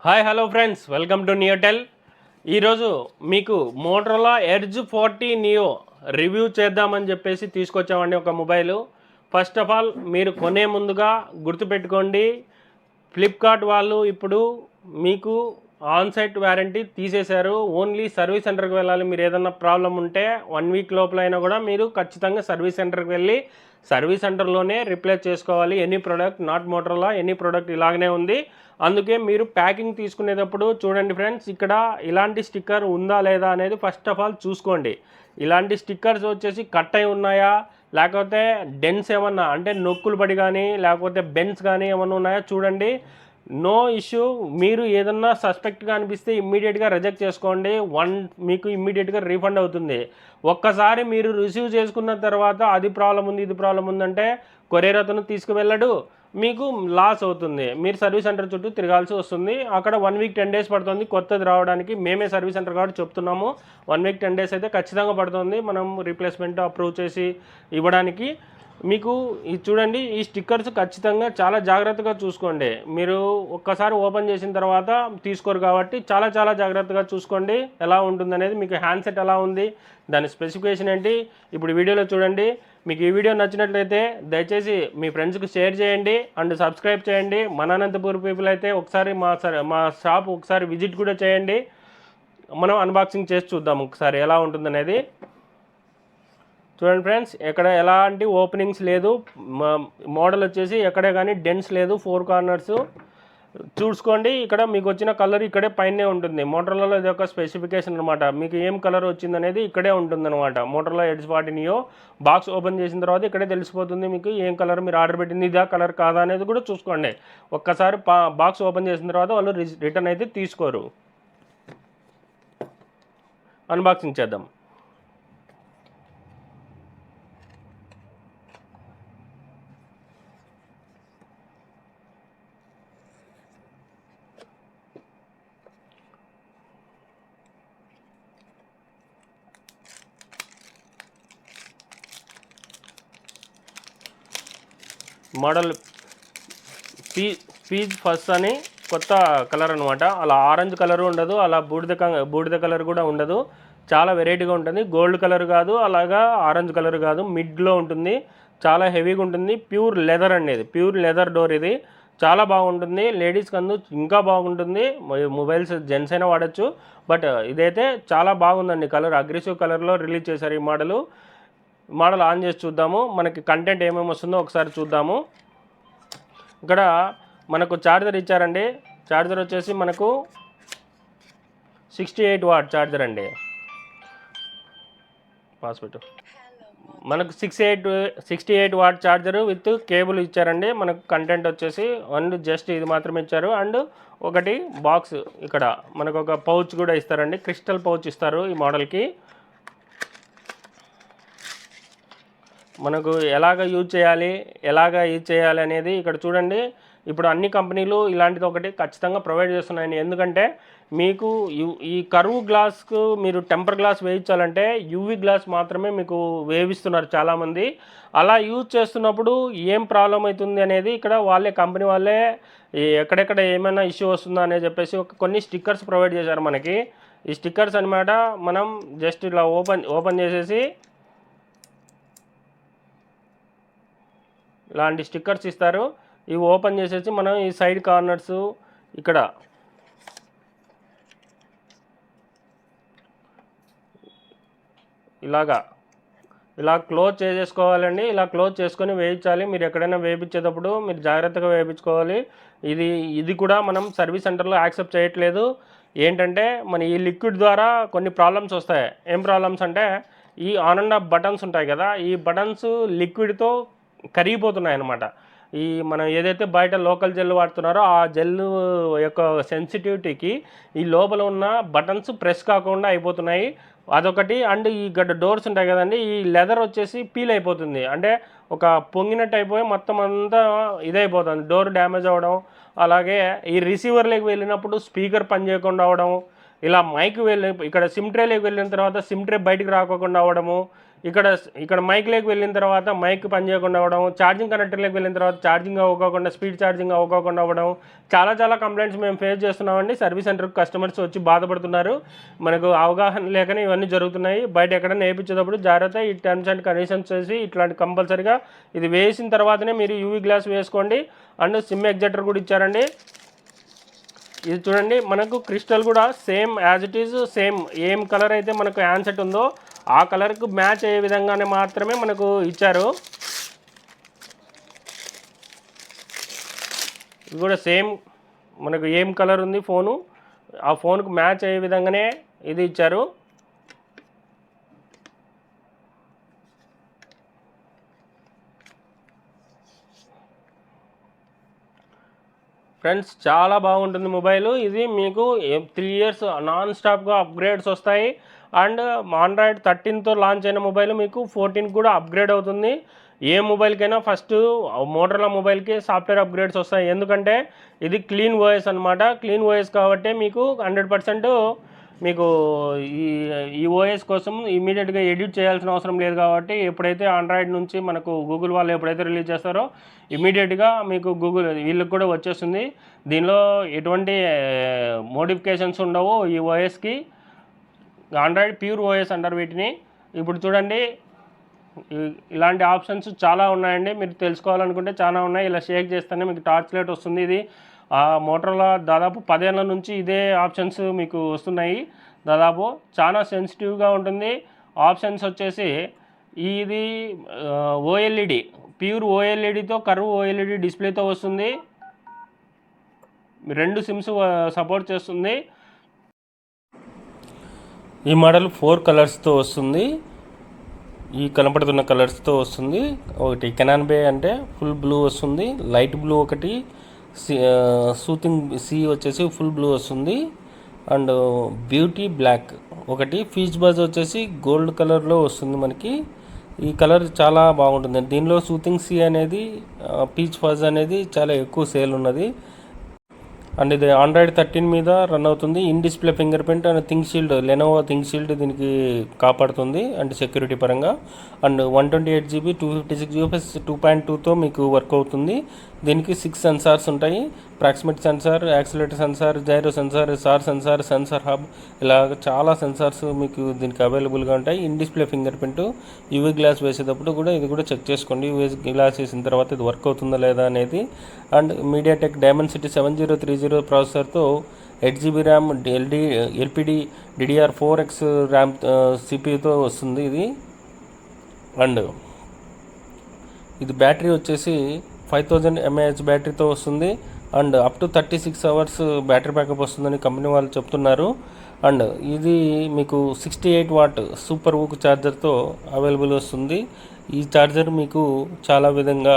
Hi hello friends, welcome to Neotel. ఈరోజు మీకు Motorola edge 40 neo review చేద్దామని చెప్పేసి తీసుకొచ్చామండి ఒక మొబైలు. ఫస్ట్ ఆఫ్ ఆల్ మీరు కొనే ముందుగా గుర్తుపెట్టుకోండి, ఫ్లిప్కార్ట్ వాళ్ళు ఇప్పుడు మీకు ఆన్ సైట్ వారంటీ తీసేశారు. ఓన్లీ సర్వీస్ సెంటర్కి వెళ్ళాలి. మీరు ఏదన్నా ప్రాబ్లం ఉంటే 1 వీక్ లోపల అయినా కూడా మీరు ఖచ్చితంగా సర్వీస్ సెంటర్కి వెళ్ళి సర్వీస్ సెంటర్లోనే రిప్లేస్ చేసుకోవాలి. Any product, not Motorola, any product ఇలాగనే ఉంది. అందుకే మీరు ప్యాకింగ్ తీసుకునేటప్పుడు చూడండి ఫ్రెండ్స్, ఇక్కడ ఇలాంటి స్టిక్కర్ ఉందా లేదా అనేది ఫస్ట్ ఆఫ్ ఆల్ చూసుకోండి. ఇలాంటి స్టిక్కర్స్ వచ్చేసి కట్ అయి ఉన్నాయా, లేకపోతే డెన్స్ ఏమన్నా అంటే నొక్కులు పడి కానీ లేకపోతే బెన్స్ కానీ ఏమన్నా ఉన్నాయా చూడండి. No issue. మీరు ఏదన్నా సస్పెక్ట్గా అనిపిస్తే ఇమ్మీడియట్గా రిజెక్ట్ చేసుకోండి. మీకు ఇమ్మీడియట్గా రీఫండ్ అవుతుంది. ఒక్కసారి మీరు రిసీవ్ చేసుకున్న తర్వాత అది ప్రాబ్లం ఉంది, ఇది ప్రాబ్లం ఉందంటే కొరియర్ అతను తీసుకువెళ్ళడు, మీకు లాస్ అవుతుంది. మీరు సర్వీస్ సెంటర్ చుట్టూ తిరగాల్సి వస్తుంది. అక్కడ 1 వీక్ 10 డేస్ పడుతుంది కొత్తది రావడానికి. మేమే సర్వీస్ సెంటర్ కాబట్టి చెప్తున్నాము. 1 వీక్ 10 డేస్ అయితే ఖచ్చితంగా పడుతుంది మనం రీప్లేస్మెంట్ అప్రూవ్ చేసి ఇవ్వడానికి. మీకు ఇది చూడండి, ఈ స్టిక్కర్స్ ఖచ్చితంగా చాలా జాగ్రత్తగా చూసుకోండి. మీరు ఒక్కసారి ఓపెన్ చేసిన తర్వాత తీసుకోరు కాబట్టి చాలా చాలా జాగ్రత్తగా చూసుకోండి ఎలా ఉంటుందనేది. మీకు హ్యాండ్సెట్ ఎలా ఉంది, దాని స్పెసిఫికేషన్ ఏంటి, ఇప్పుడు వీడియోలో చూడండి. మీకు ఈ వీడియో నచ్చినట్లయితే దయచేసి మీ ఫ్రెండ్స్కి షేర్ చేయండి అండ్ సబ్స్క్రైబ్ చేయండి. మన అనంతపూర్ పీపుల్ అయితే ఒకసారి మా షాప్ ఒకసారి విజిట్ కూడా చేయండి. మనం అన్బాక్సింగ్ చేసి చూద్దాం ఒకసారి ఎలా ఉంటుందనేది. చూడండి ఫ్రెండ్స్, ఎక్కడ ఎలాంటి ఓపెనింగ్స్ లేదు. మోడల్ వచ్చేసి ఎక్కడే కానీ డెన్స్ లేదు. 4 కార్నర్స్ చూసుకోండి. ఇక్కడ మీకు వచ్చిన కలర్ ఇక్కడే పైనే ఉంటుంది. మోటరోలాలో ఇది ఒక స్పెసిఫికేషన్ అనమాట. మీకు ఏం కలర్ వచ్చిందనేది ఇక్కడే ఉంటుందన్నమాట. Motorola edge 40 neo box open చేసిన తర్వాత ఇక్కడే తెలిసిపోతుంది మీకు ఏం కలర్ మీరు ఆర్డర్ పెట్టింది, ఇదా కలర్ కాదా అనేది కూడా చూసుకోండి. ఒక్కసారి బాక్స్ ఓపెన్ చేసిన తర్వాత వాళ్ళు రిటర్న్ అయితే తీసుకోరు. అన్బాక్సింగ్ చేద్దాం. మోడల్ పీచ్ ఫస్ట్ అని కొత్త కలర్ అనమాట. అలా ఆరెంజ్ కలర్ ఉండదు, అలా బూడిద కలర్ కూడా ఉండదు. చాలా వెరైటీగా ఉంటుంది. గోల్డ్ కలర్ కాదు, అలాగా ఆరెంజ్ కలర్ కాదు, మిడ్లో ఉంటుంది. చాలా హెవీగా ఉంటుంది. ప్యూర్ లెదర్ అనేది, ప్యూర్ లెదర్ డోర్ ఇది. చాలా బాగుంటుంది. లేడీస్కి ఇంకా బాగుంటుంది. మొబైల్స్ జెంట్స్ అయినా వాడచ్చు, బట్ ఇదైతే చాలా బాగుందండి. కలర్ అగ్రెసివ్ కలర్లో రిలీజ్ చేశారు ఈ మోడల్ ఆన్ చేసి చూద్దాము. మనకి కంటెంట్ ఏమేమి వస్తుందో ఒకసారి చూద్దాము. ఇక్కడ మనకు ఛార్జర్ ఇచ్చారండి. ఛార్జర్ వచ్చేసి మనకు 68 వాట్ ఛార్జర్ అండి. పాస్పెట్టు మనకు 68 వాట్ ఛార్జర్ విత్ కేబుల్ ఇచ్చారండి. మనకు కంటెంట్ వచ్చేసి జస్ట్ ఇది మాత్రమే ఇచ్చారు. అండ్ ఒకటి బాక్స్, ఇక్కడ మనకు ఒక పౌచ్ కూడా ఇస్తారండి. క్రిస్టల్ పౌచ్ ఇస్తారు ఈ మోడల్కి. మనకు ఎలాగ యూజ్ చేయాలి అనేది ఇక్కడ చూడండి. ఇప్పుడు అన్ని కంపెనీలు ఇలాంటిది ఒకటి ఖచ్చితంగా ప్రొవైడ్ చేస్తున్నాయండి. ఎందుకంటే మీకు ఈ కర్వ్ గ్లాస్కు మీరు టెంపర్ గ్లాస్ వేయించాలంటే యూవీ గ్లాస్ మాత్రమే మీకు వేయిస్తున్నారు చాలామంది. అలా యూజ్ చేస్తున్నప్పుడు ఏం ప్రాబ్లం అవుతుంది అనేది ఇక్కడ కంపెనీ వాళ్ళే ఎక్కడెక్కడ ఏమైనా ఇష్యూ వస్తుందా అని చెప్పేసి కొన్ని స్టిక్కర్స్ ప్రొవైడ్ చేశారు మనకి. ఈ స్టిక్కర్స్ అనమాట మనం జస్ట్ ఇలా ఓపెన్ చేసేసి ఇలాంటి స్టిక్కర్స్ ఇస్తారు. ఇవి ఓపెన్ చేసేసి మనం ఈ సైడ్ కార్నర్స్ ఇక్కడ ఇలా క్లోజ్ చేసేసుకోవాలండి. ఇలా క్లోజ్ చేసుకొని వేయించాలి. మీరు ఎక్కడైనా వేయించేటప్పుడు మీరు జాగ్రత్తగా వేయించుకోవాలి. ఇది కూడా మనం సర్వీస్ సెంటర్లో యాక్సెప్ట్ చేయట్లేదు. ఏంటంటే మన ఈ లిక్విడ్ ద్వారా కొన్ని ప్రాబ్లమ్స్ వస్తాయి. ఏం ప్రాబ్లమ్స్ అంటే ఈ ఆన్ అండ్ ఆఫ్ బటన్స్ ఉంటాయి కదా, ఈ బటన్స్ లిక్విడ్తో కరిగిపోతున్నాయి అన్నమాట. మనం ఏదైతే బయట లోకల్ జెల్ వాడుతున్నారో ఆ జెల్ యొక్క సెన్సిటివిటీకి ఈ లోపల ఉన్న బటన్స్ ప్రెస్ కాకుండా అయిపోతున్నాయి, అదొకటి. అండ్ ఈ డోర్స్ ఉంటాయి కదండి, ఈ లెదర్ వచ్చేసి పీల్ అయిపోతుంది. అంటే ఒక పొంగినట్టు అయిపోయి మొత్తం అంతా ఇదైపోతుంది, డోర్ డ్యామేజ్ అవ్వడం. అలాగే ఈ రిసీవర్లోకి వెళ్ళినప్పుడు స్పీకర్ పనిచేయకుండా అవ్వడం. ఇలా మైక్ ఇక్కడ సిమ్ ట్రేలోకి వెళ్ళిన తర్వాత సిమ్ ట్రే బయటికి రాకోకుండా అవ్వడము. ఇక్కడ ఇక్కడ మైక్లోకి వెళ్ళిన తర్వాత మైక్ పనిచేయకుండా అవ్వడం, ఛార్జింగ్ కనెక్టర్లోకి వెళ్ళిన తర్వాత ఛార్జింగ్ అవ్వకోకుండా, స్పీడ్ ఛార్జింగ్ అవ్వకోకుండా అవ్వడం, చాలా కంప్లైంట్స్ మేము ఫేస్ చేస్తున్నామండి. సర్వీస్ సెంటర్కి కస్టమర్స్ వచ్చి బాధపడుతున్నారు. మనకు అవగాహన లేకనే ఇవన్నీ జరుగుతున్నాయి. బయట ఎక్కడైనా వేయించేటప్పుడు జాగ్రత్త, ఈ టర్మ్స్ అండ్ కండిషన్స్ చేసి ఇట్లాంటి కంపల్సరీగా ఇది వేసిన తర్వాతనే మీరు యూవీ గ్లాస్ వేసుకోండి. అండ్ సిమ్ ఎగ్జాక్టర్ కూడా ఇచ్చారండి. ఇది చూడండి, మనకు క్రిస్టల్ కూడా same as it is same ఏం కలర్ అయితే మనకు హ్యాండ్సెట్ ఉందో ఆ కలర్కు మ్యాచ్ అయ్యే విధంగానే మాత్రమే మనకు ఇచ్చారు. ఇది కూడా సేమ్ మనకు ఏం కలర్ ఉంది ఫోను, ఆ ఫోన్కు మ్యాచ్ అయ్యే విధంగానే ఇది ఇచ్చారు. ఫ్రెండ్స్ చాలా బాగుంటుంది మొబైల్. ఇది మీకు 3 ఇయర్స్ నాన్ స్టాప్గా అప్గ్రేడ్స్ వస్తాయి. అండ్ ఆండ్రాయిడ్ 13తో లాంచ్ అయిన మొబైల్ మీకు 14 కూడా అప్గ్రేడ్ అవుతుంది. ఏ మొబైల్కైనా ఫస్ట్ మోటరోలా మొబైల్కి సాఫ్ట్వేర్ అప్గ్రేడ్స్ వస్తాయి. ఎందుకంటే ఇది క్లీన్ ఓఎస్ అనమాట. క్లీన్ ఓఎస్ కాబట్టి మీకు 100% మీకు ఈ ఓఎస్ కోసం ఇమీడియట్గా ఎడిట్ చేయాల్సిన అవసరం లేదు. కాబట్టి ఎప్పుడైతే ఆండ్రాయిడ్ నుంచి మనకు గూగుల్ వాళ్ళు ఎప్పుడైతే రిలీజ్ చేస్తారో ఇమీడియట్గా మీకు గూగుల్ వీళ్ళకి కూడా వచ్చేస్తుంది. దీనిలో ఎటువంటి మోడిఫికేషన్స్ ఉండవు ఈ ఓఎస్కి. ఆండ్రాయిడ్ ప్యూర్ ఓఎస్ అంటారు వీటిని. ఇప్పుడు చూడండి, ఇలాంటి ఆప్షన్స్ చాలా ఉన్నాయండి. మీరు తెలుసుకోవాలనుకుంటే చాలా ఉన్నాయి. ఇలా షేక్ చేస్తేనే మీకు టార్చ్ లైట్ వస్తుంది. ఇది మోటరోలా దాదాపు 10 ఏళ్ళ నుంచి ఇదే ఆప్షన్స్ మీకు వస్తున్నాయి. దాదాపు చాలా సెన్సిటివ్గా ఉంటుంది. ఆప్షన్స్ వచ్చేసి ఇది ఓఎల్ఈడి, ప్యూర్ ఓఎల్ఈడితో కర్వ్ ఓఎల్ఈడి డిస్ప్లేతో వస్తుంది. 2 సిమ్స్ సపోర్ట్ చేస్తుంది. ఈ మోడల్ 4 కలర్స్తో వస్తుంది. ఈ కనపడుతున్న కలర్స్తో వస్తుంది. ఒకటి కెనాన్ బే అంటే ఫుల్ బ్లూ వస్తుంది, లైట్ బ్లూ ఒకటి, సూతింగ్ సీ వచ్చేసి ఫుల్ బ్లూ వస్తుంది, అండ్ బ్యూటీ బ్లాక్ ఒకటి, ఫీచ్ బజ్ వచ్చేసి గోల్డ్ కలర్లో వస్తుంది మనకి. ఈ కలర్ చాలా బాగుంటుంది. దీనిలో సూతింగ్ సీ అనేది, పీచ్ ఫజ్ అనేది చాలా ఎక్కువ సేల్ ఉన్నది. అండ్ ఇది ఆండ్రాయిడ్ 13 మీద రన్ అవుతుంది. In display fingerprint and ThinkShield, Lenovo ThinkShield దీనికి కాపాడుతుంది అండ్ సెక్యూరిటీ పరంగా. అండ్ 128GB 256 2.2తో మీకు వర్క్ అవుతుంది. దీనికి 6 సెన్సార్స్ ఉంటాయి. Proximity sensor, accelerator sensor, gyro sensor, SAR sensor, sensor hub, ఇలా చాలా సెన్సార్స్ మీకు దీనికి అవైలబుల్గా ఉంటాయి. In display fingerprint. UV glass వేసేటప్పుడు కూడా ఇది కూడా చెక్ చేసుకోండి. యూవీ గ్లాస్ వేసిన తర్వాత ఇది వర్క్ అవుతుందా లేదా అనేది. అండ్ మీడియాటెక్ డైమెన్సిటీ 7030 ప్రాసెసర్తో 8GB RAM, LPD DDR4X RAM సిపియుతో వస్తుంది ఇది. అండ్ ఇది బ్యాటరీ వచ్చేసి 5000 mAh బ్యాటరీతో వస్తుంది. And up to 36 hours battery backup వస్తుందని కంపెనీ వాళ్ళు చెప్తున్నారు. అండ్ ఇది మీకు 68 వాట్ సూపర్ ఊక్ ఛార్జర్తో అవైలబుల్ వస్తుంది. ఈ ఛార్జర్ మీకు చాలా విధంగా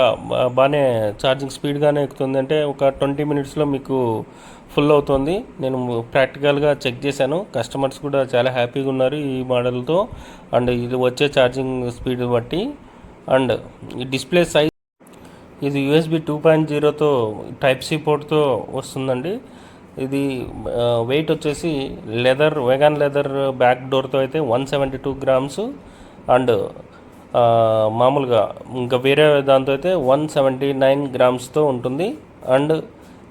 బాగానే ఛార్జింగ్ స్పీడ్గానే ఎక్కుతుంది. అంటే ఒక 20 మినిట్స్లో మీకు ఫుల్ అవుతుంది. నేను ప్రాక్టికల్గా చెక్ చేశాను. కస్టమర్స్ కూడా చాలా హ్యాపీగా ఉన్నారు ఈ మోడల్తో అండ్ ఇది వచ్చే ఛార్జింగ్ స్పీడ్ బట్టి. అండ్ ఈ డిస్ప్లే సైజ్ ఇది USB 2.0తో టైప్ సి పోర్ట్తో వస్తుందండి. ఇది వెయిట్ వచ్చేసి వేగాన్ లెదర్ బ్యాక్ డోర్తో అయితే 172 grams అండ్ మామూలుగా ఇంకా వేరే దాంతో అయితే 179 grams ఉంటుంది. అండ్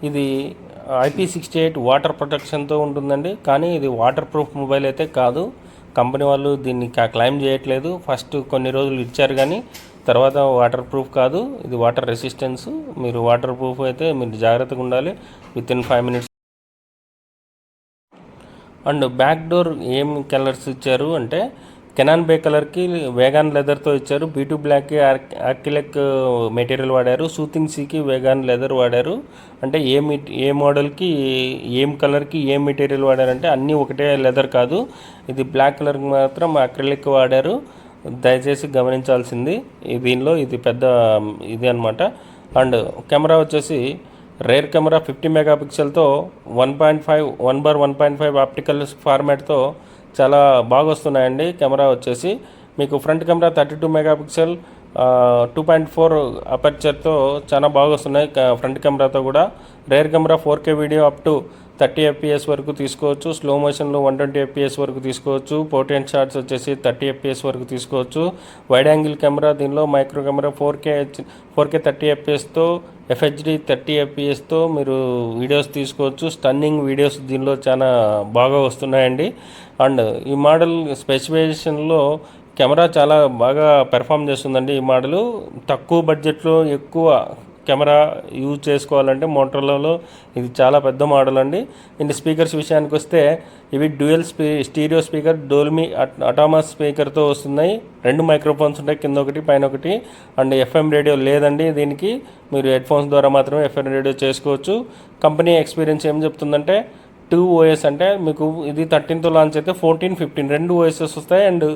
ఇది IP68 వాటర్ ప్రొటెక్షన్తో ఉంటుందండి. కానీ ఇది వాటర్ ప్రూఫ్ మొబైల్ అయితే కాదు. కంపెనీ వాళ్ళు దీన్ని క్లైమ్ చేయట్లేదు. ఫస్ట్ కొన్ని రోజులు ఇచ్చారు కానీ తర్వాత వాటర్ ప్రూఫ్ కాదు, ఇది వాటర్ రెసిస్టెన్స్. మీరు వాటర్ ప్రూఫ్ అయితే మీరు జాగ్రత్తగా ఉండాలి. Within 5 minutes. And back door ఏం కలర్స్ ఇచ్చారు అంటే కెనాన్ బే కలర్కి వేగాన్ లెదర్తో ఇచ్చారు. B2 బ్లాక్కి ఆర్కిలిక్ మెటీరియల్ వాడారు. సూతింగ్ సీకి వేగాన్ లెదర్ వాడారు. అంటే ఏ మోడల్కి ఏం కలర్కి ఏం మెటీరియల్ వాడారంటే అన్నీ ఒకటే లెదర్ కాదు. ఇది బ్లాక్ కలర్కి మాత్రం అక్రిలిక్ వాడారు. దయచేసి గమనించాల్సింది దీనిలో ఇది పెద్ద ఇది అనమాట. అండ్ కెమెరా వచ్చేసి రేర్ కెమెరా 50 మెగాపిక్సెల్తో 1.5 ఆప్టికల్ ఫార్మాట్తో చాలా బాగా వస్తున్నాయండి. కెమెరా వచ్చేసి మీకు ఫ్రంట్ కెమెరా 32 మెగాపిక్సెల్, 2.4 అపర్చర్తో చాలా బాగా వస్తున్నాయి. ఫ్రంట్ కెమెరాతో కూడా. Rear camera 4K video up to 30 FPS వరకు తీసుకోవచ్చు. స్లో మోషన్లో 120 FPS వరకు తీసుకోవచ్చు. పోర్ట్రేట్ షాట్స్ వచ్చేసి 30 FPS వరకు తీసుకోవచ్చు. వైడ్ యాంగిల్ కెమెరా దీనిలో మైక్రో కెమెరా 4K 30 FPSతో FHD 30 FPSతో మీరు వీడియోస్ తీసుకోవచ్చు. స్టన్నింగ్ వీడియోస్ దీనిలో చాలా బాగా వస్తున్నాయండి. అండ్ ఈ మోడల్ స్పెసిఫికేషన్లో కెమెరా చాలా బాగా పెర్ఫామ్ చేస్తుందండి. ఈ మోడలు తక్కువ బడ్జెట్లో ఎక్కువ కెమెరా యూజ్ చేసుకోవాలంటే మోటరోలాలో ఇది చాలా పెద్ద మోడల్ అండి. ఇంటి స్పీకర్స్ విషయానికి వస్తే ఇవి డ్యూయల్ స్టీరియో స్పీకర్ డోల్మీ అటామస్ స్పీకర్తో వస్తున్నాయి. 2 మైక్రోఫోన్స్ ఉంటాయి, కింద ఒకటి పైన ఒకటి. అండ్ FM రేడియో లేదండి దీనికి. మీరు హెడ్ఫోన్స్ ద్వారా మాత్రమే FM రేడియో చేసుకోవచ్చు. కంపెనీ ఎక్స్పీరియన్స్ ఏం చెప్తుందంటే 2 OS అంటే మీకు ఇది 13తో లాంచ్ అయితే 14, 15 2 OSs వస్తాయి. అండ్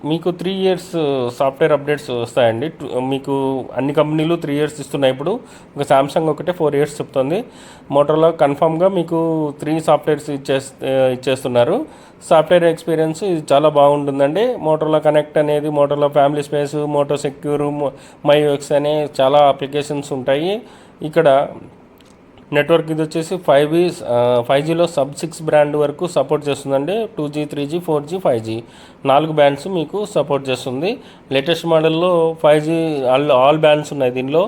మీకు 3 years సాఫ్ట్వేర్ అప్డేట్స్ వస్తాయండి. మీకు అన్ని కంపెనీలు 3 years ఇస్తున్నాయి. ఇప్పుడు ఒక సామ్సంగ్ ఒకటే 4 years చెప్తుంది. మోటరోలా కన్ఫామ్గా మీకు 3 సాఫ్ట్వేర్స్ ఇచ్చేస్తున్నారు. సాఫ్ట్వేర్ ఎక్స్పీరియన్స్ ఇది చాలా బాగుంటుందండి. మోటరోలా కనెక్ట్ అనేది, Motorola family space, Moto secure, MyOX అనే చాలా అప్లికేషన్స్ ఉంటాయి. ఇక్కడ నెట్వర్క్ ఇది వచ్చేసి 5Gలో sub-6 బ్రాండ్ వరకు సపోర్ట్ చేస్తుందండి. 2G, 3G, 4G, 5G 4 bands మీకు సపోర్ట్ చేస్తుంది. లేటెస్ట్ మోడల్లో 5G ఆల్ బ్యాండ్స్ ఉన్నాయి దీనిలో.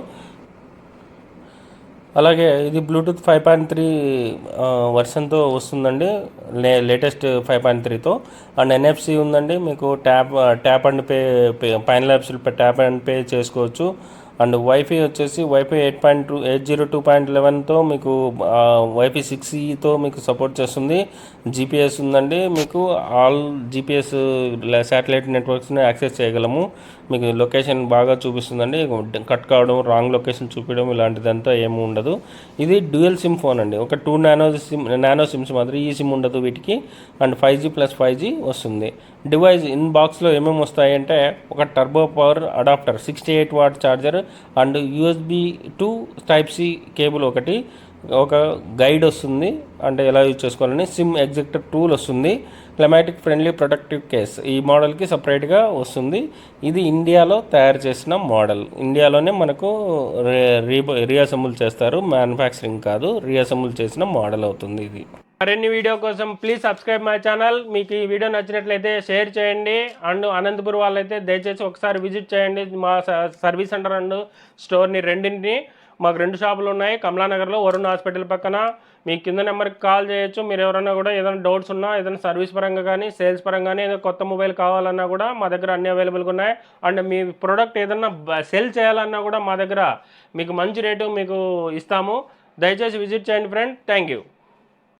అలాగే ఇది బ్లూటూత్ 5.3 వర్షన్తో వస్తుందండి, లేటెస్ట్ 5.3తో. అండ్ NFC ఉందండి. మీకు ట్యాప్ అండ్ పే పైన ల్యాబ్స్ ట్యాప్ అండ్ పే చేసుకోవచ్చు. అండ్ వైఫై వచ్చేసి వైఫై 802.11తో మీకు వైఫై 6Eతో మీకు సపోర్ట్ చేస్తుంది. GPS ఉందండి. మీకు ఆల్ GPS శాటిలైట్ నెట్వర్క్స్ని యాక్సెస్ చేయగలము. మీకు లొకేషన్ బాగా చూపిస్తుందండి. కట్ కావడం, రాంగ్ లొకేషన్ చూపించడం ఇలాంటిదంతా ఏమి ఉండదు. ఇది డ్యూయల్ సిమ్ ఫోన్ అండి. ఒక 2 నానో సిమ్స్ మాత్రం ఈ సిమ్ ఉండదు వీటికి. అండ్ 5G+5G వస్తుంది. డివైస్ ఇన్ బాక్స్లో ఏమేమి వస్తాయంటే ఒక turbo power adapter, 68 what charger, and USB to Type-C cable ఒకటి, ఒక గైడ్ వస్తుంది అంటే ఎలా యూజ్ చేసుకోవాలని, సిమ్ ఎగ్జెక్టర్ టూల్ వస్తుంది, క్లైమాటిక్ ఫ్రెండ్లీ ప్రొటెక్టివ్ కేస్ ఈ మోడల్కి సపరేట్గా వస్తుంది. ఇది ఇండియాలో తయారు చేసిన మోడల్. ఇండియాలోనే మనకు రీఅసెంబుల్ చేస్తారు, మ్యానుఫ్యాక్చరింగ్ కాదు, రీఅసెంబుల్ చేసిన మోడల్ అవుతుంది ఇది. మరిన్ని వీడియో కోసం ప్లీజ్ సబ్స్క్రైబ్ మై ఛానల్. మీకు ఈ వీడియో నచ్చినట్లయితే షేర్ చేయండి. అండ్ అనంతపురం వాళ్ళైతే దయచేసి ఒకసారి విజిట్ చేయండి మా సర్వీస్ సెంటర్ అండ్ స్టోర్ని రెండింటిని. మాకు 2 షాపులు ఉన్నాయి, కమలానగర్లో వరుణ్ హాస్పిటల్ పక్కన. మీకు కింద నెంబర్కి కాల్ చేయొచ్చు. మీరు ఎవరైనా కూడా ఏదైనా డౌట్స్ ఉన్నా, ఏదైనా సర్వీస్ పరంగా కానీ, సేల్స్ పరంగా కానీ, ఏదైనా కొత్త మొబైల్ కావాలన్నా కూడా మా దగ్గర అన్ని అవైలబుల్గా ఉన్నాయి. అండ్ మీ ప్రోడక్ట్ ఏదైనా సెల్ చేయాలన్నా కూడా మా దగ్గర మీకు మంచి రేటు మీకు ఇస్తాము. దయచేసి విజిట్ చేయండి ఫ్రెండ్. Thank you.